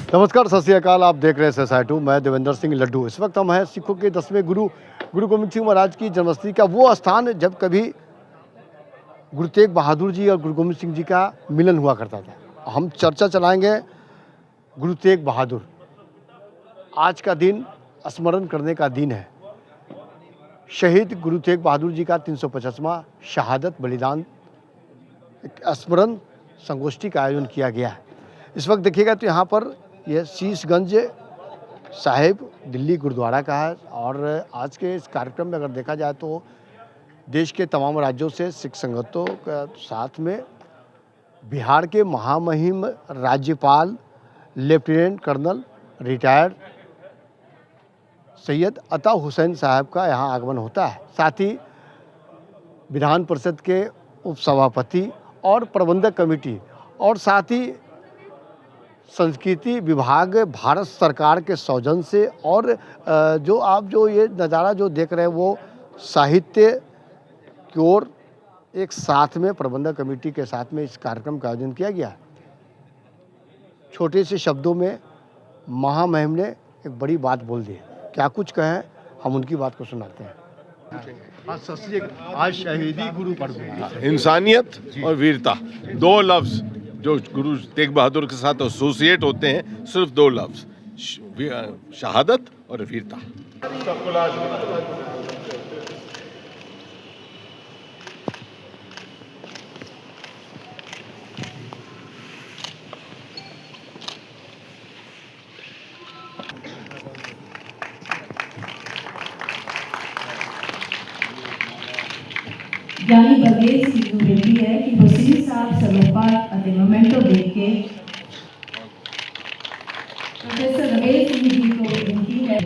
नमस्कार, सत श्री अकाल। आप देख रहे हैं SSI2। मैं देवेंद्र सिंह लड्डू। इस वक्त हम हैं सिखों के 10वें गुरु गुरु गोविंद सिंह महाराज की जन्मस्थली का वो स्थान जब कभी गुरु तेग बहादुर जी और गुरु गोविंद सिंह जी का मिलन हुआ करता था। हम चर्चा चलाएंगे गुरु तेग बहादुर। आज का दिन स्मरण करने का दिन है। शहीद गुरु तेग बहादुर जी का 350वां शहादत बलिदान स्मरण संगोष्ठी का आयोजन किया गया है। इस वक्त देखिएगा तो यहाँ पर यह शीशगंज साहिब दिल्ली गुरुद्वारा का है और आज के इस कार्यक्रम में अगर देखा जाए तो देश के तमाम राज्यों से सिख संगतों के साथ में बिहार के महामहिम राज्यपाल लेफ्टिनेंट कर्नल रिटायर्ड सैयद अता हुसैन साहब का यहाँ आगमन होता है। साथ ही विधान परिषद के उपसभापति और प्रबंधक कमेटी और साथ ही संस्कृति विभाग भारत सरकार के सौजन्य से और जो आप जो ये नज़ारा जो देख रहे हैं वो साहित्य की ओर एक साथ में प्रबंधक कमेटी के साथ में इस कार्यक्रम का आयोजन किया गया है। छोटे से शब्दों में महामहिम ने एक बड़ी बात बोल दी। क्या कुछ कहें, हम उनकी बात को सुनाते हैं। आज शहीदी गुरु पर्व है। इंसानियत और वीरता, दो लफ्ज़ जो गुरु तेग बहादुर के साथ एसोसिएट होते हैं, सिर्फ दो लफ्ज़, शहादत और वीरता। ਗਿਆਨੀ ਬਰਗੇਜ ਸਿੰਘ ਨੂੰ ਬੇਨਤੀ ਹੈ ਕਿ ਵਸੀਰ ਸਾਹਿਬ ਸਰੋਪਾ ਅਤੇ ਮੋਮੈਂਟੋ ਦੇ ਕੇ ਪ੍ਰੋਫੈਸਰ ਰਮੇਸ਼ ਸਿੰਘ ਜੀ को ਬੇਨਤੀ ਹੈ।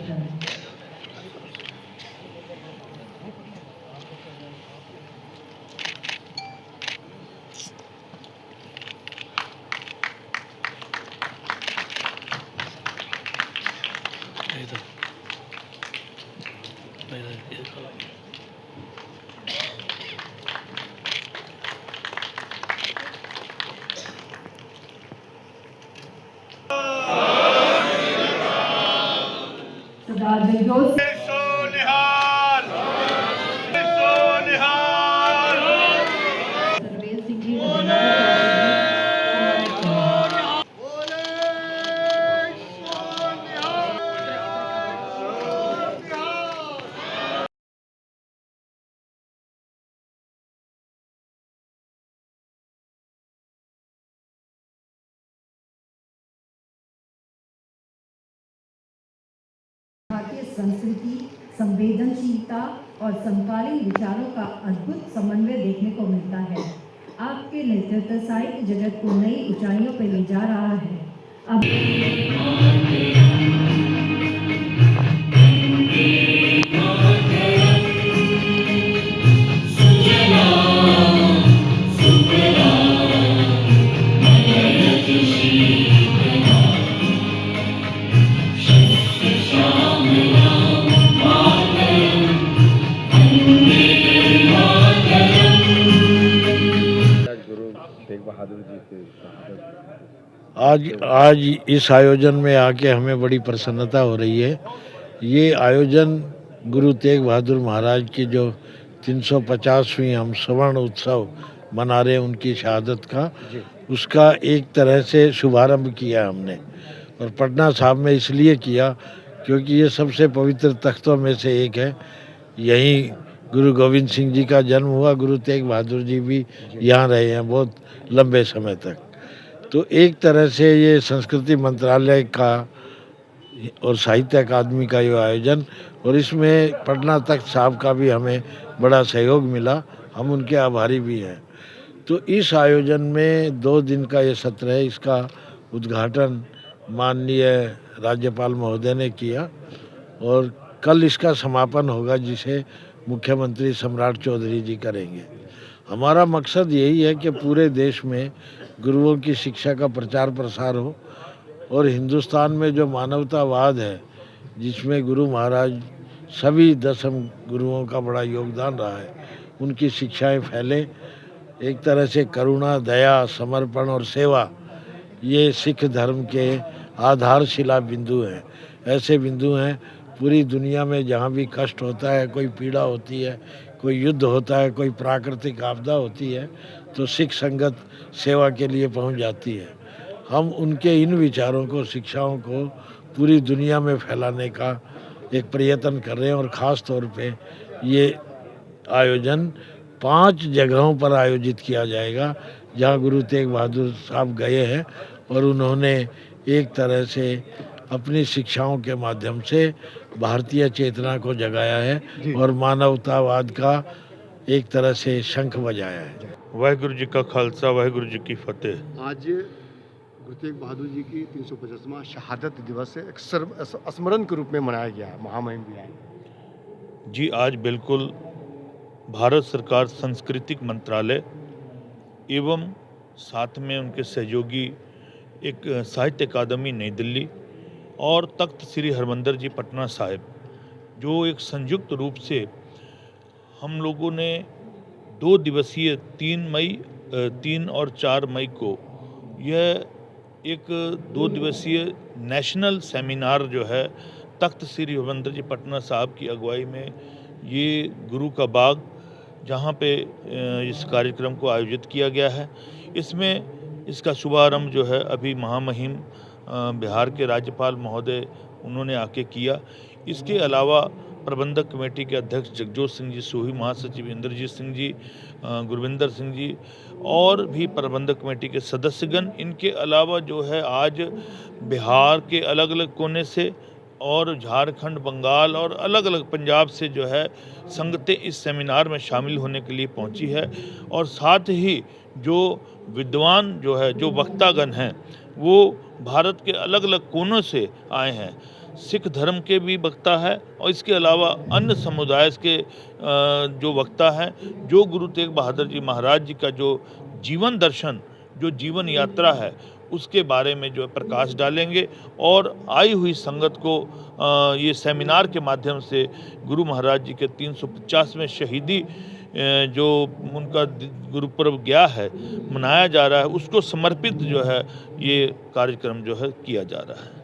सरदार जगजोत रमेश सिंह जी भारतीय संस्कृति, संवेदनशीलता और समकालीन विचारों का अद्भुत समन्वय देखने को मिलता है। आपके नेतृत्व साहित्य जगत को नई ऊंचाइयों पर ले जा रहा है। अब आज इस आयोजन में आके हमें बड़ी प्रसन्नता हो रही है। ये आयोजन गुरु तेग बहादुर महाराज की जो 350वीं हम स्वर्ण उत्सव मना रहे हैं उनकी शहादत का, उसका एक तरह से शुभारंभ किया हमने। और पटना साहब में इसलिए किया क्योंकि ये सबसे पवित्र तख्तों में से एक है। यहीं गुरु गोविंद सिंह जी का जन्म हुआ। गुरु तेग बहादुर जी भी यहाँ रहे हैं बहुत लंबे समय तक। तो एक तरह से ये संस्कृति मंत्रालय का और साहित्य अकादमी का ये आयोजन, और इसमें पटना तख्त साहब का भी हमें बड़ा सहयोग मिला, हम उनके आभारी भी हैं। तो इस आयोजन में 2 दिन का ये सत्र है। इसका उद्घाटन माननीय राज्यपाल महोदय ने किया और कल इसका समापन होगा, जिसे मुख्यमंत्री सम्राट चौधरी जी करेंगे। हमारा मकसद यही है कि पूरे देश में गुरुओं की शिक्षा का प्रचार प्रसार हो और हिंदुस्तान में जो मानवतावाद है, जिसमें गुरु महाराज सभी 10 गुरुओं का बड़ा योगदान रहा है, उनकी शिक्षाएं फैले। एक तरह से करुणा, दया, समर्पण और सेवा, ये सिख धर्म के आधारशिला बिंदु हैं। ऐसे बिंदु हैं पूरी दुनिया में जहाँ भी कष्ट होता है, कोई पीड़ा होती है, कोई युद्ध होता है, कोई प्राकृतिक आपदा होती है, तो सिख संगत सेवा के लिए पहुँच जाती है। हम उनके इन विचारों को, शिक्षाओं को पूरी दुनिया में फैलाने का एक प्रयत्न कर रहे हैं और ख़ास तौर पे ये आयोजन 5 जगहों पर आयोजित किया जाएगा जहां गुरु तेग बहादुर साहब गए हैं और उन्होंने एक तरह से अपनी शिक्षाओं के माध्यम से भारतीय चेतना को जगाया है और मानवतावाद का एक तरह से शंख बजाया है। वाहिगुरु जी का खालसा, वाहिगुरु जी की फतेह। आज गुरु तेग बहादुर जी की 350वां शहादत दिवस है, एक स्मरण के रूप में मनाया गया है, महामहिम भी आए। जी, आज बिल्कुल भारत सरकार सांस्कृतिक मंत्रालय एवं साथ में उनके सहयोगी एक साहित्य अकादमी नई दिल्ली और तख्त श्री हरमंदिर जी पटना साहिब, जो एक संयुक्त रूप से हम लोगों ने 2 दिवसीय 3 और 4 मई को यह एक 2 दिवसीय नेशनल सेमिनार जो है तख्त श्री हरमंदिर जी पटना साहब की अगुवाई में, ये गुरु का बाग जहाँ पे इस कार्यक्रम को आयोजित किया गया है। इसमें इसका शुभारंभ जो है अभी महामहिम बिहार के राज्यपाल महोदय उन्होंने आके किया। इसके अलावा प्रबंधक कमेटी के अध्यक्ष जगजोत सिंह जी सोही, महासचिव इंद्रजीत सिंह जी, गुरविंदर सिंह जी और भी प्रबंधक कमेटी के सदस्यगण, इनके अलावा जो है आज बिहार के अलग अलग कोने से और झारखंड, बंगाल और अलग अलग पंजाब से जो है संगतें इस सेमिनार में शामिल होने के लिए पहुंची है। और साथ ही जो विद्वान जो है, जो वक्तागण हैं, वो भारत के अलग अलग कोनों से आए हैं। सिख धर्म के भी वक्ता है और इसके अलावा अन्य समुदाय के जो वक्ता हैं, जो गुरु तेग बहादुर जी महाराज जी का जो जीवन दर्शन, जो जीवन यात्रा है, उसके बारे में जो है प्रकाश डालेंगे और आई हुई संगत को ये सेमिनार के माध्यम से गुरु महाराज जी के 350वें शहीदी जो उनका गुरुपर्व गया है, मनाया जा रहा है, उसको समर्पित जो है ये कार्यक्रम जो है किया जा रहा है।